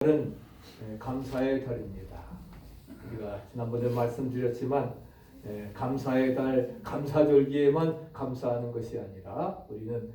는 감사의 달입니다. 우리가 지난번에 말씀드렸지만 감사의 달, 감사절기에만 감사하는 것이 아니라 우리는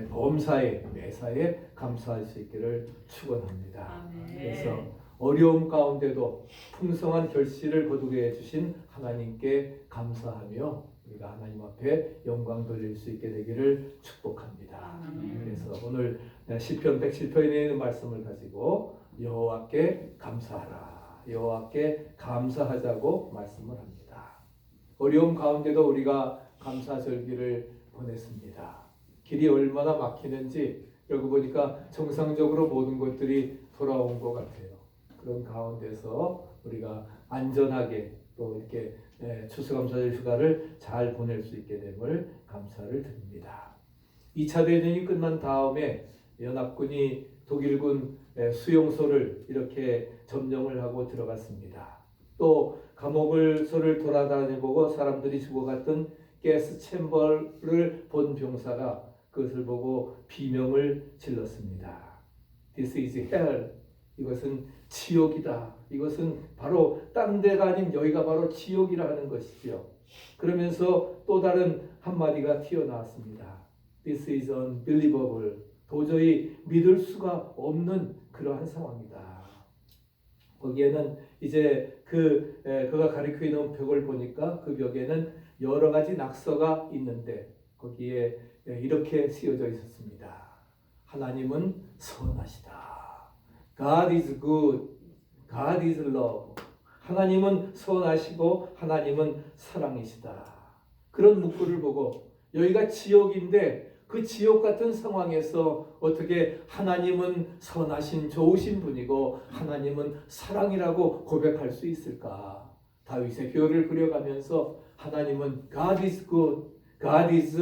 범사에, 매사에 감사할 수 있기를 축원합니다. 그래서 어려움 가운데도 풍성한 결실을 거두게 해주신 하나님께 감사하며 우리가 하나님 앞에 영광 돌릴 수 있게 되기를 축복합니다. 그래서 오늘 시편 107편에 있는 말씀을 가지고 여호와께 감사하라, 여호와께 감사하자고 말씀을 합니다. 어려움 가운데도 우리가 감사절기를 보냈습니다. 길이 얼마나 막히는지 여기 보니까 정상적으로 모든 것들이 돌아온 것 같아요. 그런 가운데서 우리가 안전하게 또 이렇게 추수감사절 휴가를 잘 보낼 수 있게 됨을 감사를 드립니다. 2차 대전이 끝난 다음에 연합군이 독일군 수용소를 이렇게 점령을 하고 들어갔습니다. 또 감옥을 돌아다니보고 사람들이 죽어갔던 가스 챔버를 본 병사가 그것을 보고 비명을 질렀습니다. This is hell. 이것은 지옥이다. 이것은 바로 딴 데가 아닌 여기가 바로 지옥이라 하는 것이죠. 그러면서 또 다른 한마디가 튀어나왔습니다. This is unbelievable. 도저히 믿을 수가 없는 그러한 상황이다. 거기에는 이제 그가 가리켜 있는 벽을 보니까 그 벽에는 여러 가지 낙서가 있는데 거기에 이렇게 쓰여져 있었습니다. 하나님은 선하시다. God is good. God is love. 하나님은 선하시고 하나님은 사랑이시다. 그런 문구를 보고 여기가 지옥인데 그 지옥 같은 상황에서 어떻게 하나님은 선하신 좋으신 분이고 하나님은 사랑이라고 고백할 수 있을까? 다윗의 표를 그려가면서 하나님은 God is good, God is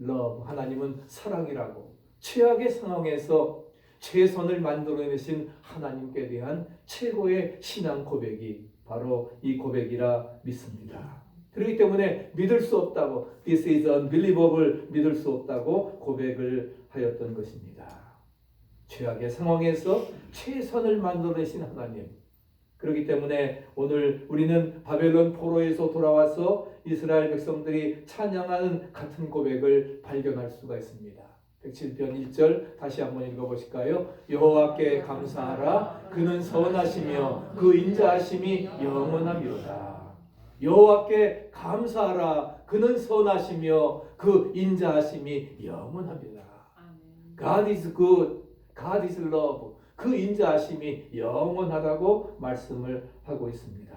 love. 하나님은 사랑이라고 최악의 상황에서 최선을 만들어내신 하나님께 대한 최고의 신앙 고백이 바로 이 고백이라 믿습니다. 그렇기 때문에 믿을 수 없다고, This is unbelievable, 믿을 수 없다고 고백을 하였던 것입니다. 최악의 상황에서 최선을 만들어내신 하나님. 그렇기 때문에 오늘 우리는 바벨론 포로에서 돌아와서 이스라엘 백성들이 찬양하는 같은 고백을 발견할 수가 있습니다. 107편 1절 다시 한번 읽어보실까요? 여호와께 감사하라. 그는 선하시며 그 인자하심이 영원하미로다. 여호와께 감사하라. 그는 선하시며 그 인자하심이 영원합니다. God is good. God is love. 그 인자하심이 영원하다고 말씀을 하고 있습니다.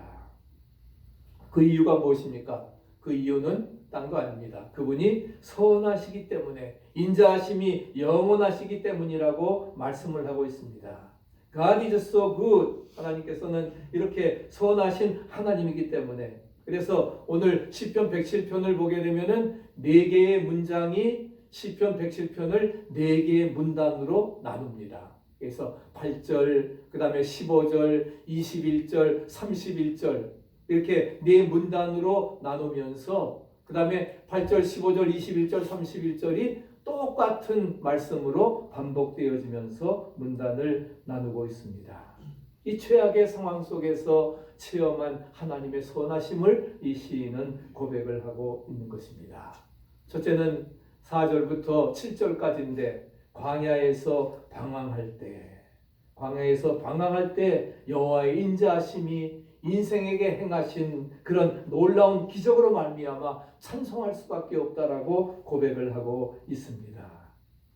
그 이유가 무엇입니까? 그 이유는 딴 거 아닙니다. 그분이 선하시기 때문에, 인자하심이 영원하시기 때문이라고 말씀을 하고 있습니다. God is so good. 하나님께서는 이렇게 선하신 하나님이기 때문에, 그래서 오늘 시편 107편을 보게 되면은 4개의 문장이 시편 107편을 4개의 문단으로 나눕니다. 그래서 8절, 그 다음에 15절, 21절, 31절 이렇게 4문단으로 나누면서 그 다음에 8절, 15절, 21절, 31절이 똑같은 말씀으로 반복되어지면서 문단을 나누고 있습니다. 이 최악의 상황 속에서 체험한 하나님의 선하심을 이 시인은 고백을 하고 있는 것입니다. 첫째는 4절부터 7절까지인데 광야에서 방황할 때 여호와의 인자하심이 인생에게 행하신 그런 놀라운 기적으로 말미암아 찬송할 수밖에 없다라고 고백을 하고 있습니다.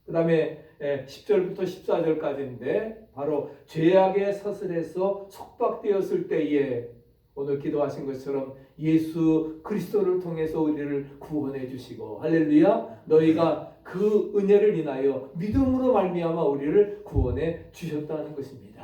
그 다음에 10절부터 14절까지인데 바로 죄악의 사슬에서 속박되었을 때에 오늘 기도하신 것처럼 예수 그리스도를 통해서 우리를 구원해 주시고 할렐루야, 너희가 그 은혜를 인하여 믿음으로 말미암아 우리를 구원해 주셨다는 것입니다.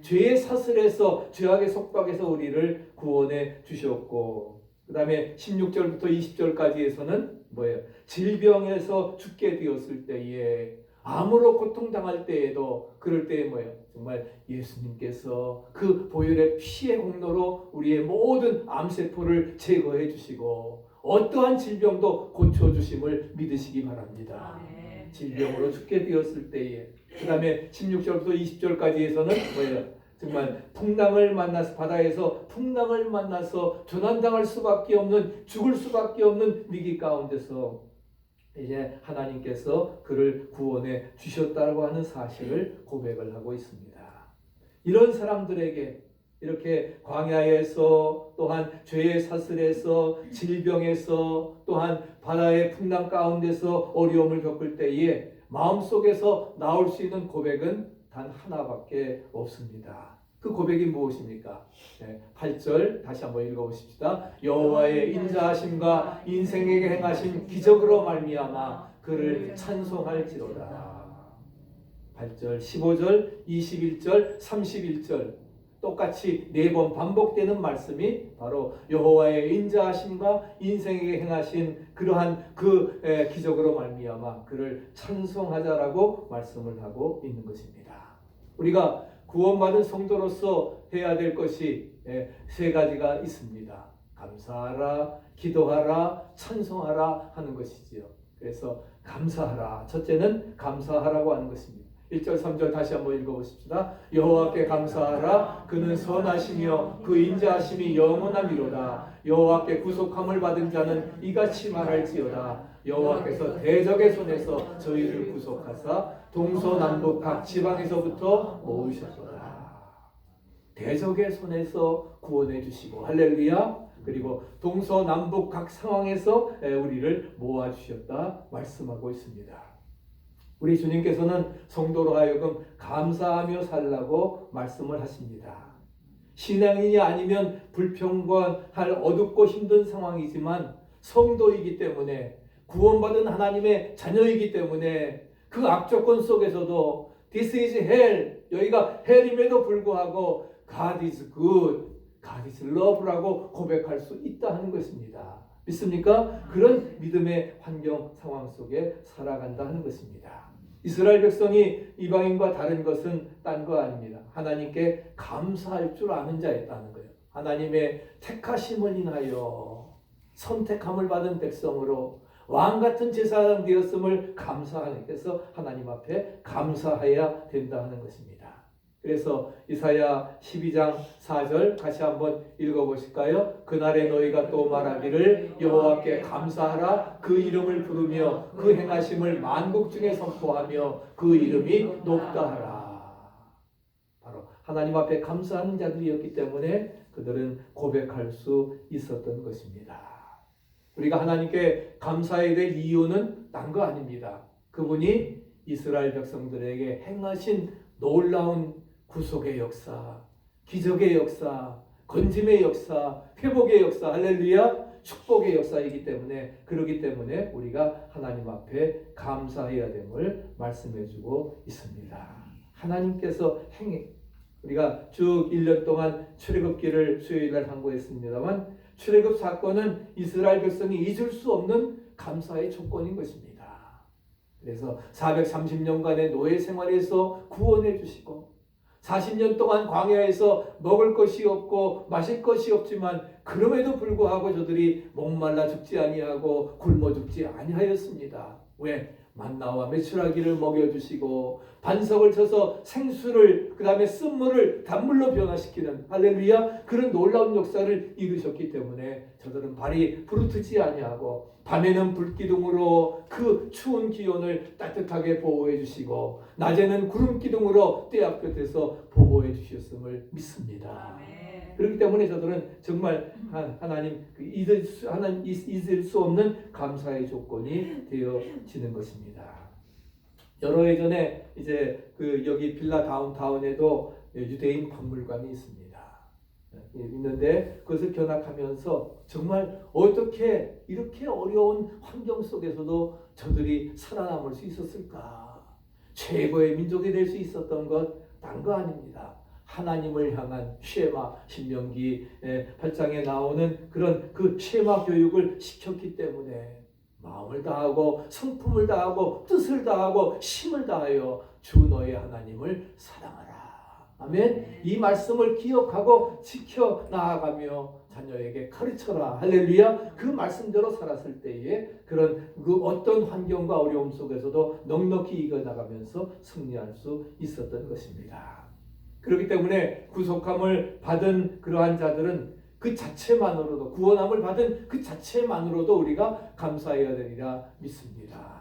죄의 사슬에서, 죄악의 속박에서 우리를 구원해 주셨고, 그 다음에 16절부터 20절까지에서는 뭐예요? 질병에서 죽게 되었을 때에, 암으로 고통당할 때에도, 그럴 때에 뭐예요? 정말 예수님께서 그 보혈의 피의 공로로 우리의 모든 암세포를 제거해 주시고 어떠한 질병도 고쳐주심을 믿으시기 바랍니다. 질병으로 죽게 되었을 때에, 그 다음에 16절부터 20절까지에서는 뭐예요? 정말 풍랑을 만나서 바다에서 풍랑을 만나서 조난당할 수밖에 없는 죽을 수밖에 없는 위기 가운데서 이제 하나님께서 그를 구원해 주셨다고 하는 사실을 고백을 하고 있습니다. 이런 사람들에게 이렇게 광야에서 또한 죄의 사슬에서 질병에서 또한 바다의 풍랑 가운데서 어려움을 겪을 때에 마음속에서 나올 수 있는 고백은 단 하나밖에 없습니다. 그 고백이 무엇입니까? 8절 다시 한번 읽어보십시다. 여호와의 인자하심과 인생에게 행하신 기적으로 말미암아 그를 찬송할지로다. 8절, 15절, 21절, 31절 똑같이 4번 반복되는 말씀이 바로 여호와의 인자하심과 인생에게 행하신 그러한 그 기적으로 말미암아 그를 찬송하자라고 말씀을 하고 있는 것입니다. 우리가 구원받은 성도로서 해야 될 것이 3가지가 있습니다. 감사하라, 기도하라, 찬송하라 하는 것이지요. 그래서 감사하라. 첫째는 감사하라고 하는 것입니다. 1절 3절 다시 한번 읽어보십시다. 여호와께 감사하라. 그는 선하시며 그 인자하심이 영원하미로다. 여호와께 구속함을 받은 자는 이같이 말할지어다. 여호와께서 대적의 손에서 저희를 구속하사 동서남북 각 지방에서부터 모으셨도다. 대적의 손에서 구원해 주시고 할렐루야. 그리고 동서남북 각 상황에서 우리를 모아주셨다 말씀하고 있습니다. 우리 주님께서는 성도로 하여금 감사하며 살라고 말씀을 하십니다. 신앙인이 아니면 불평등할 어둡고 힘든 상황이지만 성도이기 때문에 구원받은 하나님의 자녀이기 때문에 그 악조건 속에서도 This is hell, 여기가 헬임에도 불구하고 God is good, God is love라고 고백할 수 있다 하는 것입니다. 믿습니까? 그런 믿음의 환경 상황 속에 살아간다 하는 것입니다. 이스라엘 백성이 이방인과 다른 것은 딴 거 아닙니다. 하나님께 감사할 줄 아는 자였다는 거예요. 하나님의 택하심을 인하여 선택함을 받은 백성으로 왕같은 제사장 되었음을 감사하니께서 하나님 앞에 감사해야 된다 하는 것입니다. 그래서 이사야 12장 4절 다시 한번 읽어보실까요? 그날에 너희가 또 말하기를 여호와께 감사하라. 그 이름을 부르며 그 행하심을 만국 중에 선포하며 그 이름이 높다 하라. 바로 하나님 앞에 감사하는 자들이었기 때문에 그들은 고백할 수 있었던 것입니다. 우리가 하나님께 감사해야 될 이유는 딴 거 아닙니다. 그분이 이스라엘 백성들에게 행하신 놀라운 구속의 역사, 기적의 역사, 건짐의 역사, 회복의 역사, 할렐루야, 축복의 역사이기 때문에 그러기 때문에 우리가 하나님 앞에 감사해야 됨을 말씀해주고 있습니다. 하나님께서 우리가 쭉 1년 동안 출애굽기를 수요일날 강구했습니다만 출애굽 사건은 이스라엘 백성이 잊을 수 없는 감사의 조건인 것입니다. 그래서 430년간의 노예 생활에서 구원해 주시고 40년 동안 광야에서 먹을 것이 없고 마실 것이 없지만 그럼에도 불구하고 저들이 목말라 죽지 아니하고 굶어 죽지 아니하였습니다. 왜? 만나와 메추라기를 먹여주시고 반석을 쳐서 생수를 그 다음에 쓴물을 단물로 변화시키는 할렐루야 그런 놀라운 역사를 이루셨기 때문에 저들은 발이 부르트지 아니하고 밤에는 불기둥으로 그 추운 기온을 따뜻하게 보호해 주시고 낮에는 구름 기둥으로 떼약 곁에서 보호해 주셨음을 믿습니다. 그렇기 때문에 저들은 정말 하나님 잊을 수 없는 감사의 조건이 되어지는 것입니다. 여러 해 전에 이제 여기 빌라 다운타운에도 유대인 박물관이 있습니다. 있는데 그것을 견학하면서 정말 어떻게 이렇게 어려운 환경 속에서도 저들이 살아남을 수 있었을까? 최고의 민족이 될 수 있었던 것 딴 거 아닙니다. 하나님을 향한 쉐마, 신명기 8장에 나오는 그런 그 쉐마 교육을 시켰기 때문에 마음을 다하고 성품을 다하고 뜻을 다하고 힘을 다하여 주 너의 하나님을 사랑하라. 아멘. 이 말씀을 기억하고 지켜 나아가며 자녀에게 가르쳐라. 할렐루야. 그 말씀대로 살았을 때에 그런 그 어떤 환경과 어려움 속에서도 넉넉히 이겨나가면서 승리할 수 있었던 것입니다. 그렇기 때문에 구속함을 받은 그러한 자들은 그 자체만으로도, 구원함을 받은 그 자체만으로도 우리가 감사해야 되리라 믿습니다.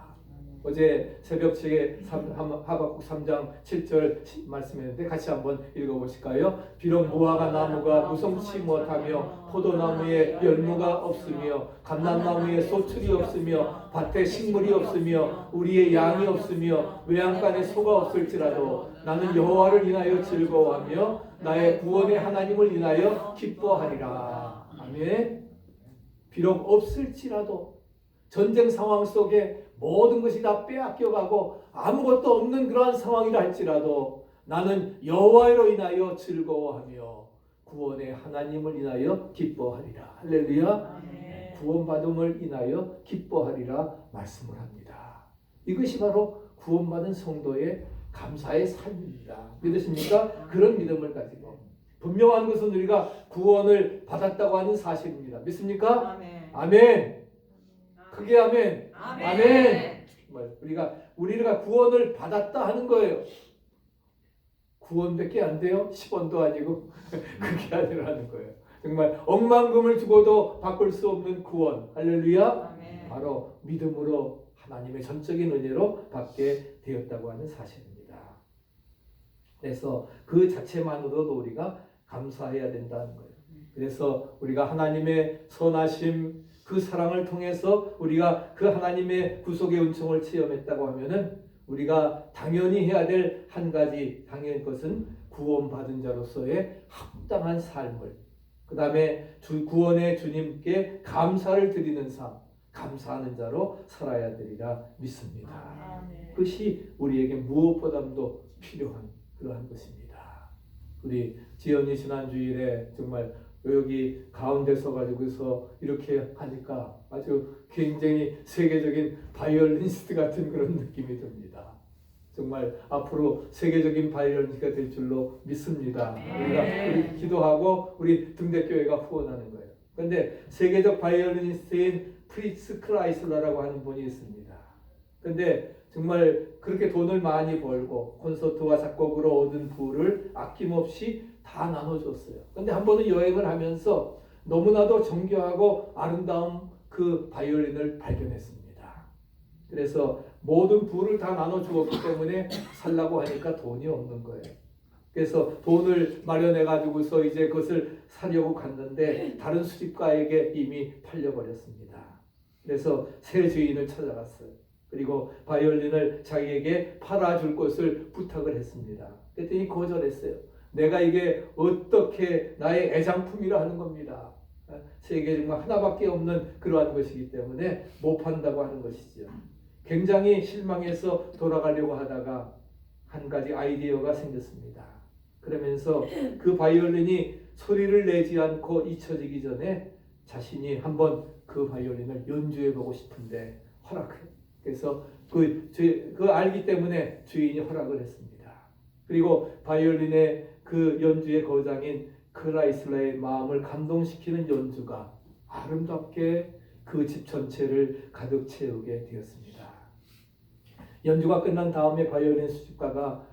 어제 새벽책에 하박국 3장 7절 말씀했는데 같이 한번 읽어보실까요? 비록 무화과 나무가 무성치 못하며 포도나무에 열무가 없으며 감람나무에 소출이 없으며 밭에 식물이 없으며 우리의 양이 없으며 외양간에 소가 없을지라도 나는 여호와를 인하여 즐거워하며 나의 구원의 하나님을 인하여 기뻐하리라. 아멘. 비록 없을지라도 전쟁 상황 속에 모든 것이 다 빼앗겨가고 아무것도 없는 그러한 상황이라 할지라도 나는 여호와로 인하여 즐거워하며 구원의 하나님을 인하여 기뻐하리라. 할렐루야. 구원받음을 인하여 기뻐하리라 말씀을 합니다. 이것이 바로 구원받은 성도의 감사의 삶입니다. 믿으십니까? 그런 믿음을 가지고 분명한 것은 우리가 구원을 받았다고 하는 사실입니다. 믿습니까? 아멘. 아멘. 크게 아멘. 아멘. 아멘. 우리가 구원을 받았다 하는 거예요. 구원밖에 안 돼요? 10원도 아니고 그게 아니라는 거예요. 정말 억만금을 주고도 바꿀 수 없는 구원. 할렐루야. 아멘. 바로 믿음으로 하나님의 전적인 은혜로 받게 되었다고 하는 사실입니다. 그래서 그 자체만으로도 우리가 감사해야 된다는 거예요. 그래서 우리가 하나님의 선하심, 그 사랑을 통해서 우리가 그 하나님의 구속의 은총을 체험했다고 하면은 우리가 당연히 해야 될 한 가지 당연한 것은 구원받은 자로서의 합당한 삶을, 그 다음에 구원의 주님께 감사를 드리는 삶, 감사하는 자로 살아야 되리라 믿습니다. 그것이 우리에게 무엇보다도 필요한 그러한 것입니다. 우리 지연이 지난 주일에 정말 여기 가운데 서가지고서 이렇게 하니까 아주 굉장히 세계적인 바이올리니스트 같은 그런 느낌이 듭니다. 정말 앞으로 세계적인 바이올리니스트가 될 줄로 믿습니다. 우리 기도하고 우리 등대교회가 후원하는 거예요. 그런데 세계적 바이올리니스트인 프리츠 크라이슬러라고 하는 분이 있습니다. 그런데 정말 그렇게 돈을 많이 벌고 콘서트와 작곡으로 얻은 부를 아낌없이 다 나눠줬어요. 근데 한 번은 여행을 하면서 너무나도 정교하고 아름다운 그 바이올린을 발견했습니다. 그래서 모든 부를 다 나눠주었기 때문에 살라고 하니까 돈이 없는 거예요. 그래서 돈을 마련해가지고서 이제 그것을 사려고 갔는데 다른 수집가에게 이미 팔려버렸습니다. 그래서 새 주인을 찾아갔어요. 그리고 바이올린을 자기에게 팔아줄 것을 부탁을 했습니다. 그랬더니 거절했어요. 내가 이게 어떻게 나의 애장품이라 하는 겁니다. 세계에 정말 하나밖에 없는 그러한 것이기 때문에 못 판다고 하는 것이죠. 굉장히 실망해서 돌아가려고 하다가 한 가지 아이디어가 생겼습니다. 그러면서 그 바이올린이 소리를 내지 않고 잊혀지기 전에 자신이 한번 그 바이올린을 연주해보고 싶은데 허락해요. 그래서 그 알기 때문에 주인이 허락을 했습니다. 그리고 바이올린의 그 연주의 거장인 크라이슬러의 마음을 감동시키는 연주가 아름답게 그 집 전체를 가득 채우게 되었습니다. 연주가 끝난 다음에 바이올린 수집가가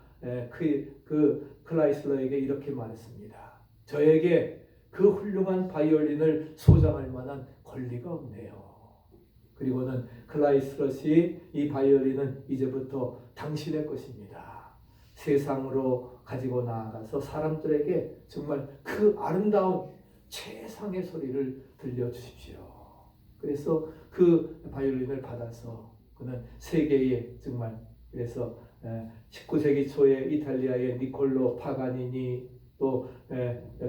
그 클라이슬러에게 이렇게 말했습니다. 저에게 그 훌륭한 바이올린을 소장할 만한 권리가 없네요. 그리고는 클라이슬러시 이 바이올린은 이제부터 당신의 것입니다. 세상으로 가지고 나아가서 사람들에게 정말 그 아름다운 최상의 소리를 들려주십시오. 그래서 그 바이올린을 받아서 그는 세계에 정말 그래서 19세기 초에 이탈리아의 니콜로 파가니니 또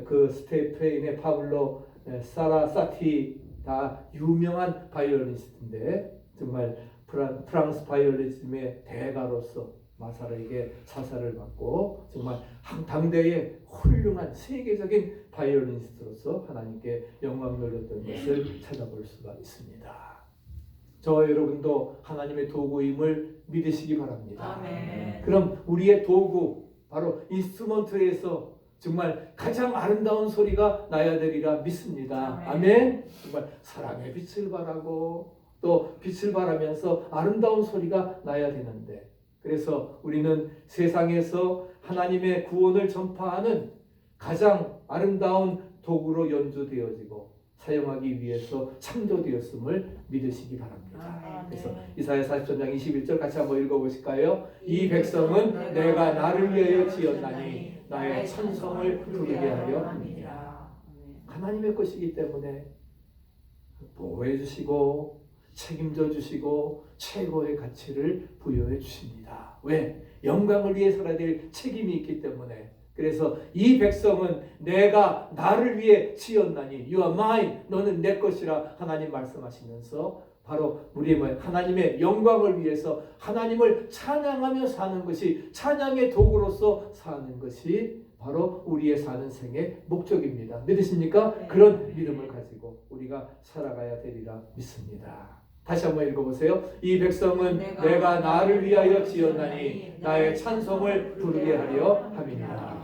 그 스페인의 파블로 사라사티 다 유명한 바이올리니스트인데 정말 프랑스 바이올리즘의 대가로서 마사르에게 사사를 받고 정말 당대의 훌륭한 세계적인 바이올리니스트로서 하나님께 영광 돌렸던 것을 찾아볼 수가 있습니다. 저와 여러분도 하나님의 도구임을 믿으시기 바랍니다. 아멘. 그럼 우리의 도구 바로 인스트루먼트에서 정말 가장 아름다운 소리가 나야 되리라 믿습니다. 아멘. 정말 사랑의 빛을 발하고 또 빛을 발하면서 아름다운 소리가 나야 되는데 그래서 우리는 세상에서 하나님의 구원을 전파하는 가장 아름다운 도구로 연주되어지고 사용하기 위해서 창조되었음을 믿으시기 바랍니다. 그래서 이사야 43장 21절 같이 한번 읽어보실까요? 이 백성은 내가 나를 위하여 지었나니 나의 찬송을 부르게 하려 함이니라. 하나님의 것이기 때문에 보호해 주시고 책임져 주시고 최고의 가치를 부여해 주십니다. 왜? 영광을 위해 살아야 될 책임이 있기 때문에. 그래서 이 백성은 내가 나를 위해 지었나니 You are mine. 너는 내 것이라 하나님 말씀하시면서 바로 우리의 하나님의 영광을 위해서 하나님을 찬양하며 사는 것이 찬양의 도구로서 사는 것이 바로 우리의 사는 생의 목적입니다. 믿으십니까? 네. 그런 믿음을 가지고 우리가 살아가야 되리라 믿습니다. 다시 한번 읽어보세요. 이 백성은 내가 나를 위하여 지었나니 나의 찬송을 부르게 하려 함이니라.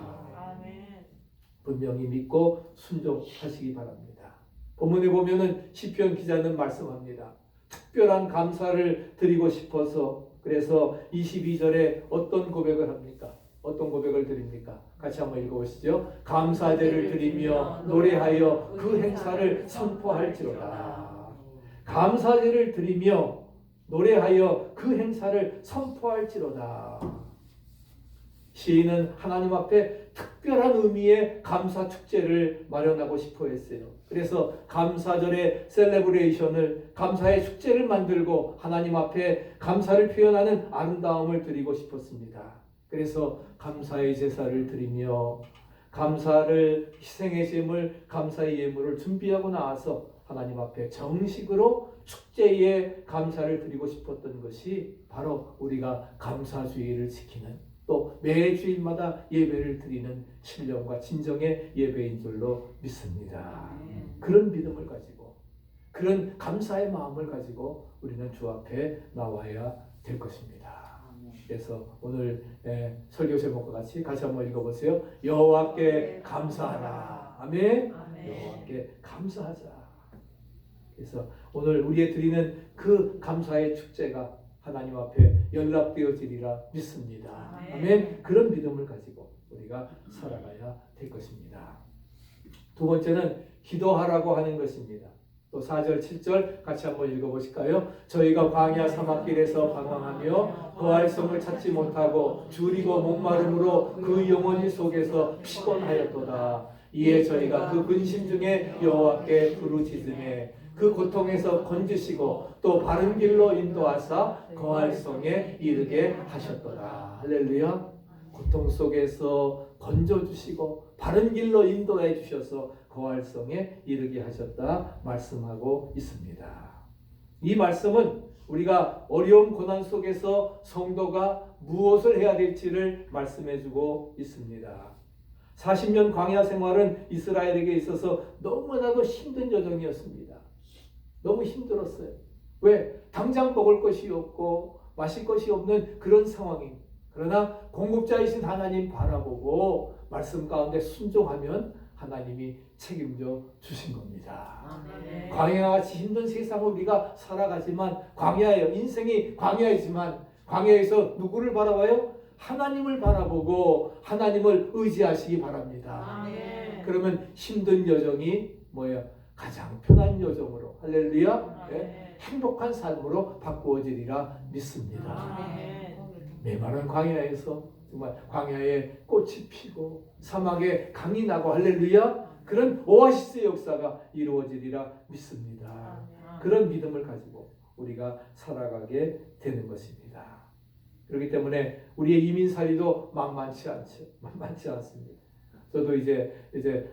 분명히 믿고 순종하시기 바랍니다. 본문에 보면은 시편 기자는 말씀합니다. 특별한 감사를 드리고 싶어서 그래서 22절에 어떤 고백을 합니까? 어떤 고백을 드립니까? 같이 한번 읽어보시죠. 감사제를 드리며 노래하여 그 행사를 선포할지로다. 감사제를 드리며 노래하여 그 행사를 선포할지로다. 시인은 하나님 앞에 특별한 의미의 감사 축제를 마련하고 싶어 했어요. 그래서 감사절의 셀레브레이션을 감사의 축제를 만들고 하나님 앞에 감사를 표현하는 아름다움을 드리고 싶었습니다. 그래서 감사의 제사를 드리며 감사를 희생의 제물, 감사의 예물을 준비하고 나와서 하나님 앞에 정식으로 축제의 감사를 드리고 싶었던 것이 바로 우리가 감사주의를 지키는 또 매주일마다 예배를 드리는 신령과 진정의 예배인 줄로 믿습니다. 그런 믿음을 가지고 그런 감사의 마음을 가지고 우리는 주 앞에 나와야 될 것입니다. 그래서 오늘 설교 제목과 같이 한번 읽어보세요. 여호와께 감사하라. 아멘. 여호와께 감사하자. 그래서 오늘 우리의 드리는 그 감사의 축제가 하나님 앞에 연락되어지리라 믿습니다. 아멘. 그런 믿음을 가지고 우리가 살아가야 될 것입니다. 두 번째는 기도하라고 하는 것입니다. 또 4절, 7절 같이 한번 읽어보실까요? 저희가 광야 사막길에서 방황하며 거할 성을 찾지 못하고 줄이고 목마름으로 그 영혼이 속에서 피곤하였도다. 이에 저희가 그 근심 중에 여호와께 부르짖으매 그 고통에서 건지시고 또 바른 길로 인도하사 거할 성에 이르게 하셨도다. 할렐루야. 고통 속에서 건져주시고 바른 길로 인도해 주셔서 거할 성에 이르게 하셨다 말씀하고 있습니다. 이 말씀은 우리가 어려운 고난 속에서 성도가 무엇을 해야 될지를 말씀해주고 있습니다. 40년 광야 생활은 이스라엘에게 있어서 너무나도 힘든 여정이었습니다. 너무 힘들었어요. 왜? 당장 먹을 것이 없고 마실 것이 없는 그런 상황입니다. 그러나 공급자이신 하나님 바라보고 말씀 가운데 순종하면 하나님이 책임져 주신 겁니다. 아멘. 광야같이 힘든 세상을 우리가 살아가지만 광야예요. 인생이 광야이지만 광야에서 누구를 바라봐요? 하나님을 바라보고 하나님을 의지하시기 바랍니다. 아멘. 그러면 힘든 여정이 뭐예요? 가장 편한 여정으로 할렐루야 네? 행복한 삶으로 바꾸어지리라 믿습니다. 아멘. 메마른 광야에서 정말 광야에 꽃이 피고 사막에 강이 나고 할렐루야 그런 오아시스의 역사가 이루어지리라 믿습니다. 그런 믿음을 가지고 우리가 살아가게 되는 것입니다. 그렇기 때문에 우리의 이민살이도 만만치 않습니다. 저도 이제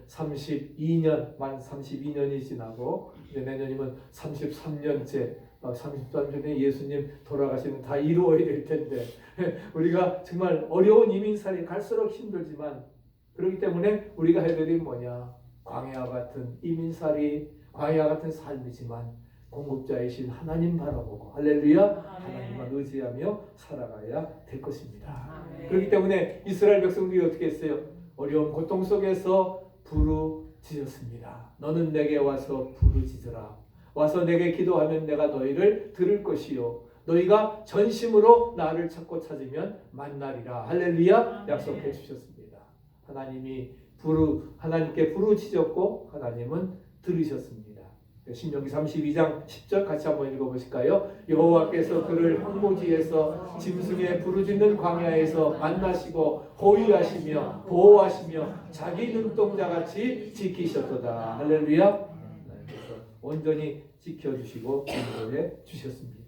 32년 만 32년이 지나고 이제 내년이면 33년째 33년에 예수님 돌아가시는 다 이루어야 될 텐데 우리가 정말 어려운 이민살이 갈수록 힘들지만 그렇기 때문에 우리가 해야 될 일이 뭐냐? 광야 같은 이민살이 광야 같은 삶이지만 공급자이신 하나님 바라보고 할렐루야 하나님만 의지하며 살아가야 될 것입니다. 그렇기 때문에 이스라엘 백성들이 어떻게 했어요? 어려운 고통 속에서 부르짖었습니다. 너는 내게 와서 부르짖으라. 와서 내게 기도하면 내가 너희를 들을 것이요 너희가 전심으로 나를 찾고 찾으면 만나리라. 할렐루야. 약속해 주셨습니다. 하나님께 부르짖었고 하나님은 들으셨습니다. 신명기 32장 10절 같이 한번 읽어보실까요? 여호와께서 그를 황무지에서 짐승의 부르짖는 광야에서 만나시고 호위하시며 보호하시며 자기 눈동자같이 지키셨도다. 할렐루야. 그래서 온전히 지켜주시고 인도해 주셨습니다.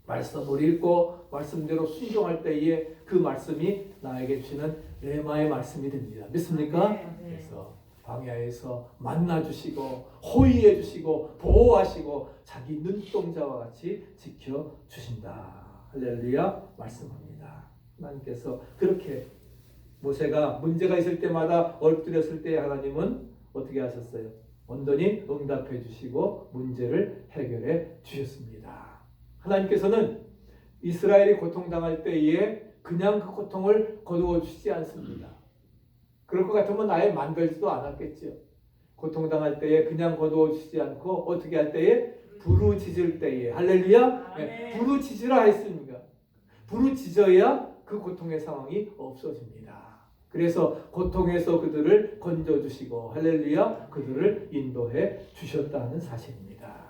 말씀을 읽고 말씀대로 순종할 때에 그 말씀이 나에게 주시는 레마의 말씀이 됩니다. 믿습니까? 그래서 광야에서 만나주시고 호위해주시고 보호하시고 자기 눈동자와 같이 지켜주신다. 할렐루야 말씀합니다. 하나님께서 그렇게 모세가 문제가 있을 때마다 엎드렸을 때 하나님은 어떻게 하셨어요? 온전히 응답해 주시고 문제를 해결해 주셨습니다. 하나님께서는 이스라엘이 고통당할 때에 그냥 그 고통을 거두어 주시지 않습니다. 그럴 것 같으면 아예 만들지도 않았겠죠. 고통당할 때에 그냥 거두어 주시지 않고 어떻게 할 때에? 부르짖을 때에. 할렐루야. 네, 부르짖으라 했습니다. 부르짖어야 그 고통의 상황이 없어집니다. 그래서 고통에서 그들을 건져주시고 할렐루야 그들을 인도해 주셨다는 사실입니다.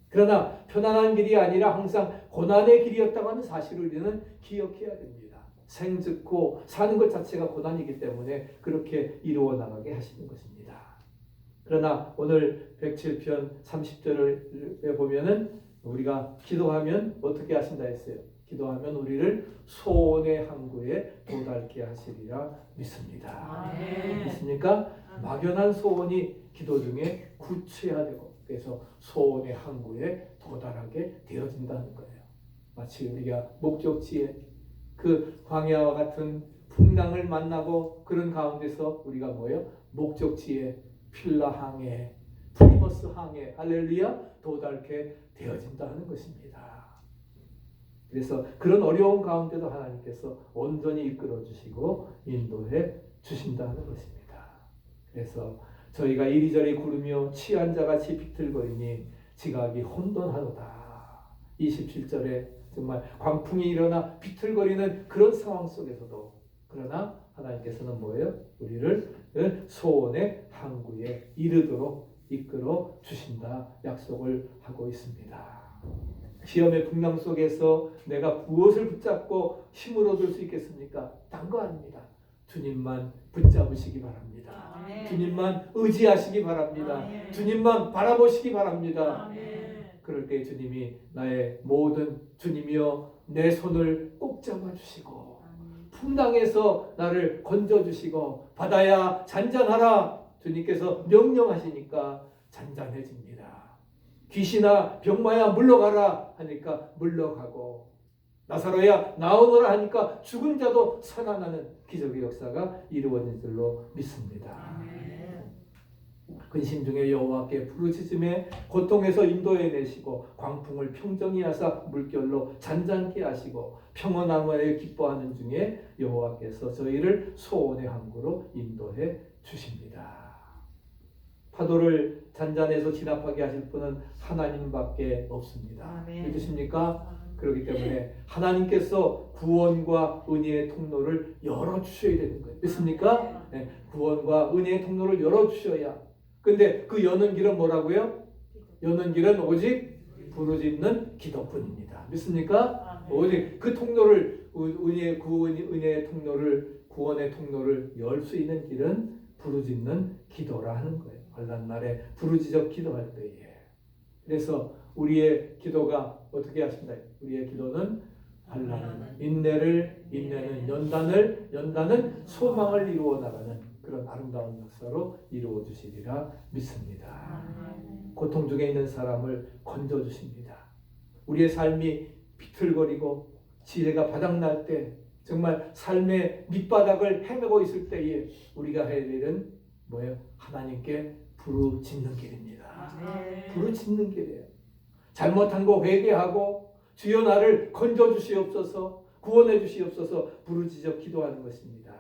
그러나 편안한 길이 아니라 항상 고난의 길이었다고 하는 사실을 우리는 기억해야 됩니다. 생즉고 사는 것 자체가 고난이기 때문에 그렇게 이루어 나가게 하시는 것입니다. 그러나 오늘 107편 30절을 보면은 우리가 기도하면 어떻게 하신다 했어요? 기도하면 우리를 소원의 항구에 도달케 하시리라 믿습니다. 믿습니까? 막연한 소원이 기도 중에 구체화되고 그래서 소원의 항구에 도달하게 되어진다는 거예요. 마치 우리가 목적지에 그 광야와 같은 풍랑을 만나고 그런 가운데서 우리가 뭐예요? 목적지에 필라 항해, 프리머스 항해, 할렐루야 도달케 되어진다는 것입니다. 그래서 그런 어려운 가운데도 하나님께서 온전히 이끌어 주시고 인도해 주신다는 것입니다. 그래서 저희가 이리저리 구르며 취한 자같이 비틀거리니 지각이 혼돈하도다. 27절에 정말 광풍이 일어나 비틀거리는 그런 상황 속에서도 그러나 하나님께서는 뭐예요? 우리를 소원의 항구에 이르도록 이끌어 주신다 약속을 하고 있습니다. 시험의 풍랑 속에서 내가 무엇을 붙잡고 힘을 얻을 수 있겠습니까? 딴 거 아닙니다. 주님만 붙잡으시기 바랍니다. 아멘. 주님만 의지하시기 바랍니다. 아멘. 주님만 바라보시기 바랍니다. 아멘. 그럴 때 주님이 나의 모든 주님이여 내 손을 꼭 잡아주시고 풍랑에서 나를 건져주시고 바다야 잔잔하라 주님께서 명령하시니까 잔잔해집니다. 귀신아 병마야 물러가라 하니까 물러가고 나사로야 나오너라 하니까 죽은 자도 살아나는 기적의 역사가 이루어진 줄로 믿습니다. 근심 중에 여호와께 부르짖음에 고통에서 인도해내시고 광풍을 평정히 하사 물결로 잔잔케 하시고 평온함을 기뻐하는 중에 여호와께서 저희를 소원의 항구로 인도해 주십니다. 파도를 잔잔해서 진압하게 하실 분은 하나님밖에 없습니다. 믿으십니까? 그렇기 때문에 하나님께서 구원과 은혜의 통로를 열어주셔야 되는 거예요. 믿습니까? 네, 구원과 은혜의 통로를 열어주셔야. 근데 그 여는 길은 뭐라고요? 여는 길은 오직 부르짖는 기도뿐입니다. 믿습니까? 오직 그 통로를 은혜의 통로를 구원의 통로를 열 수 있는 길은 부르짖는 기도라 하는 거예요. 환난 날에 부르짖어 기도할 때에. 그래서 우리의 기도가 어떻게 하신다? 우리의 기도는 환난은 인내는 연단은 소망을 이루어 나가는 그런 아름다운 역사로 이루어 주시리라 믿습니다. 고통 중에 있는 사람을 건져 주십니다. 우리의 삶이 비틀거리고 지혜가 바닥날 때 정말 삶의 밑바닥을 헤매고 있을 때에 우리가 해야 될 일은 뭐예요? 하나님께 부르짖는 길입니다. 부르짖는 길이에요. 잘못한 거 회개하고 주여 나를 건져 주시옵소서 구원해 주시옵소서 부르짖어 기도하는 것입니다.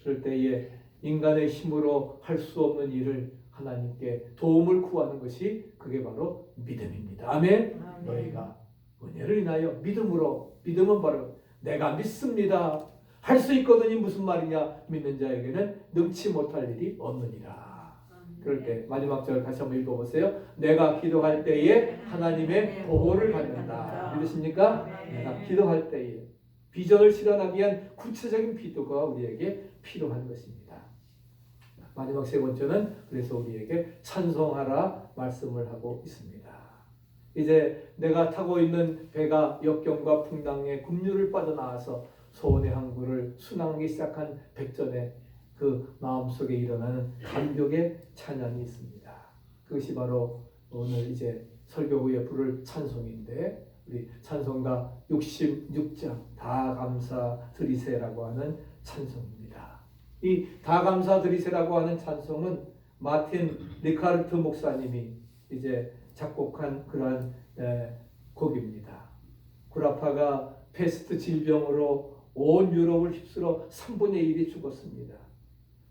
그럴 때에 인간의 힘으로 할 수 없는 일을 하나님께 도움을 구하는 것이 그게 바로 믿음입니다. 아멘. 너희가 은혜를 인하여 믿음으로, 믿음은 바로 내가 믿습니다. 할 수 있거든이 무슨 말이냐? 믿는 자에게는 능치 못할 일이 없느니라. 그럴 때 마지막 절 다시 한번 읽어보세요. 내가 기도할 때에 하나님의 보호를 받는다. 믿으십니까? 내가 기도할 때에 비전을 실현하기 위한 구체적인 기도가 우리에게 필요한 것입니다. 마지막 세 번째는 그래서 우리에게 찬송하라 말씀을 하고 있습니다. 이제 내가 타고 있는 배가 역경과 풍랑에 급류를 빠져나와서 소원의 항구를 순항하기 시작한 백전에 그 마음속에 일어나는 감격의 찬양이 있습니다. 그것이 바로 오늘 이제 설교 후에 부를 찬송인데 우리 찬송가 66장 다 감사 드리세라고 하는 찬송입니다. 이 다 감사 드리세라고 하는 찬송은 마틴 리카르트 목사님이 이제 작곡한 그러한 곡입니다. 구라파가 패스트 질병으로 온 유럽을 휩쓸어 3분의 1이 죽었습니다.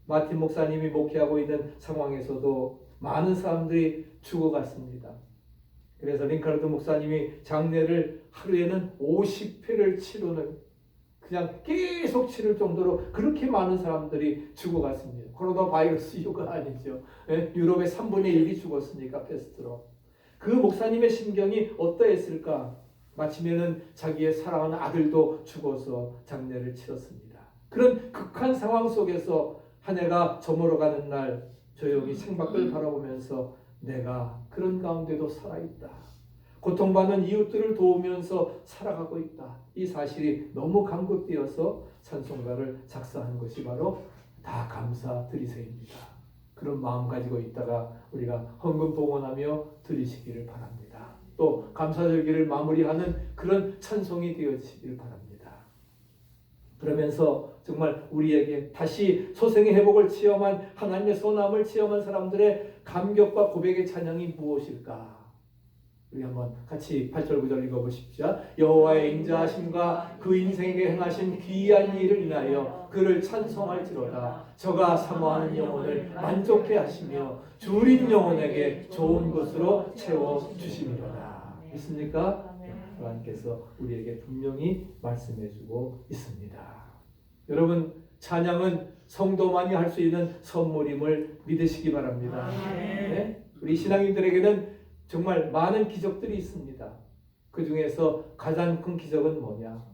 마틴 목사님이 목회하고 있는 상황에서도 많은 사람들이 죽어갔습니다. 그래서 링카르트 목사님이 장례를 하루에는 50회를 치르는 그냥 계속 치를 정도로 그렇게 많은 사람들이 죽어갔습니다. 코로나 바이러스 이유가 아니죠. 유럽의 3분의 1이 죽었으니까 패스트로. 그 목사님의 심경이 어떠했을까? 마침에는 자기의 사랑하는 아들도 죽어서 장례를 치렀습니다. 그런 극한 상황 속에서 한 해가 저물어가는 날 조용히 창밖을 바라보면서 내가 그런 가운데도 살아있다. 고통받는 이웃들을 도우면서 살아가고 있다. 이 사실이 너무 감격되어서 찬송가를 작사한 것이 바로 다 감사드리세입니다. 그런 마음 가지고 있다가 우리가 헌금 봉헌하며 드리시기를 바랍니다. 또 감사절기를 마무리하는 그런 찬송이 되어지기를 바랍니다. 그러면서 정말 우리에게 다시 소생의 회복을 체험한 하나님의 선함을 체험한 사람들의 감격과 고백의 찬양이 무엇일까? 우리 한번 같이 8절 9절 읽어보십시오. 여호와의 인자하심과 그 인생에게 행하신 귀한 일을 인하여 그를 찬송할지로다. 저가 사모하는 영혼을 만족해 하시며 줄인 영혼에게 좋은 것으로 채워주시리로다. 믿습니까? 하나님께서 우리에게 분명히 말씀해주고 있습니다. 여러분, 찬양은 성도만이 할 수 있는 선물임을 믿으시기 바랍니다. 네? 우리 신앙인들에게는 정말 많은 기적들이 있습니다. 그 중에서 가장 큰 기적은 뭐냐?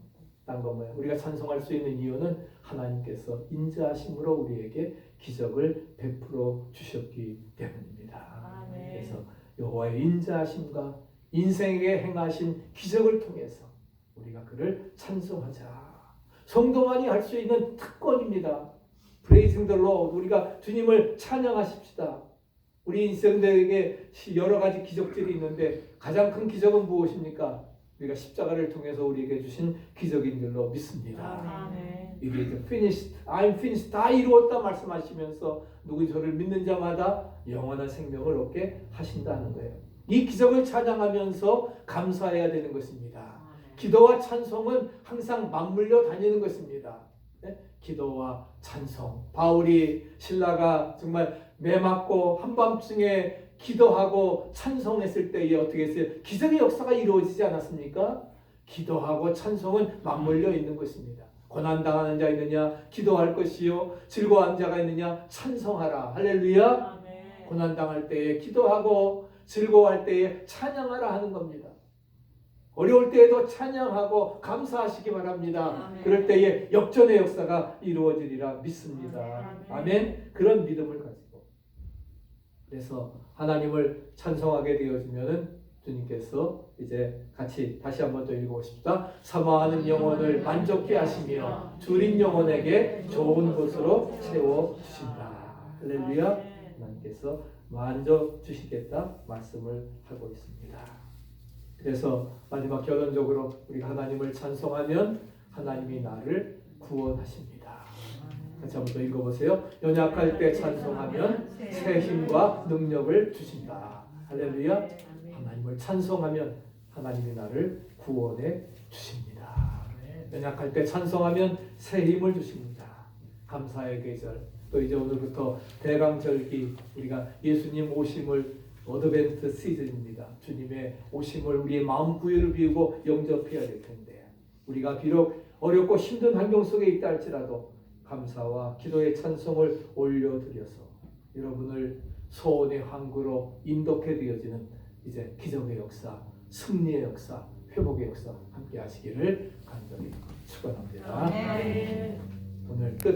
딴 거 뭐야? 우리가 찬송할 수 있는 이유는 하나님께서 인자하심으로 우리에게 기적을 베풀어 주셨기 때문입니다. 그래서 여호와의 인자하심과 인생에 행하신 기적을 통해서 우리가 그를 찬송하자. 성도만이 할 수 있는 특권입니다. Praising the Lord. 우리가 주님을 찬양하십시다. 우리 인생들에게 여러 가지 기적들이 있는데 가장 큰 기적은 무엇입니까? 우리가 십자가를 통해서 우리에게 주신 기적인 줄로 믿습니다. 이게 이제 finished, I'm finished, 다 이루었다 말씀하시면서 누구 저를 믿는 자마다 영원한 생명을 얻게 하신다는 거예요. 이 기적을 찬양하면서 감사해야 되는 것입니다. 기도와 찬송은 항상 맞물려 다니는 것입니다. 네? 기도와 찬송. 바울이 신라가 정말 매맞고 한밤중에 기도하고 찬송했을 때에 어떻게 했어요? 기적의 역사가 이루어지지 않았습니까? 기도하고 찬송은 맞물려 있는 것입니다. 고난당하는 자 있느냐? 기도할 것이요. 즐거워하는 자가 있느냐? 찬송하라. 할렐루야. 고난당할 때에 기도하고 즐거워할 때에 찬양하라 하는 겁니다. 어려울 때에도 찬양하고 감사하시기 바랍니다. 그럴 때에 역전의 역사가 이루어지리라 믿습니다. 아멘. 그런 믿음을 가지고 그래서 하나님을 찬송하게 되어지면은 주님께서 이제 같이 다시 한번 더 읽어보십시다. 사모하는 영혼을 만족케 하시며 줄인 영혼에게 좋은 것으로 채워주신다. 할렐루야. 하나님께서 만져 주시겠다 말씀을 하고 있습니다. 그래서 마지막 결론적으로 우리가 하나님을 찬송하면 하나님이 나를 구원하십니다. 같이 한번 더 읽어보세요. 연약할 때 찬송하면 새 힘과 능력을 주신다. 할렐루야. 하나님을 찬송하면 하나님이 나를 구원해 주십니다. 연약할 때 찬송하면 새 힘을 주십니다. 감사의 계절. 또 이제 오늘부터 대강절기 우리가 예수님 오심을 어드벤트 시즌입니다. 주님의 오심을 우리의 마음 구유를 비우고 영접해야 될 텐데, 우리가 비록 어렵고 힘든 환경 속에 있다 할지라도 감사와 기도의 찬송을 올려드려서 여러분을 소원의 항구로 인도케 되어지는 이제 기적의 역사, 승리의 역사, 회복의 역사 함께 하시기를 간절히 축원합니다. 오늘 끝.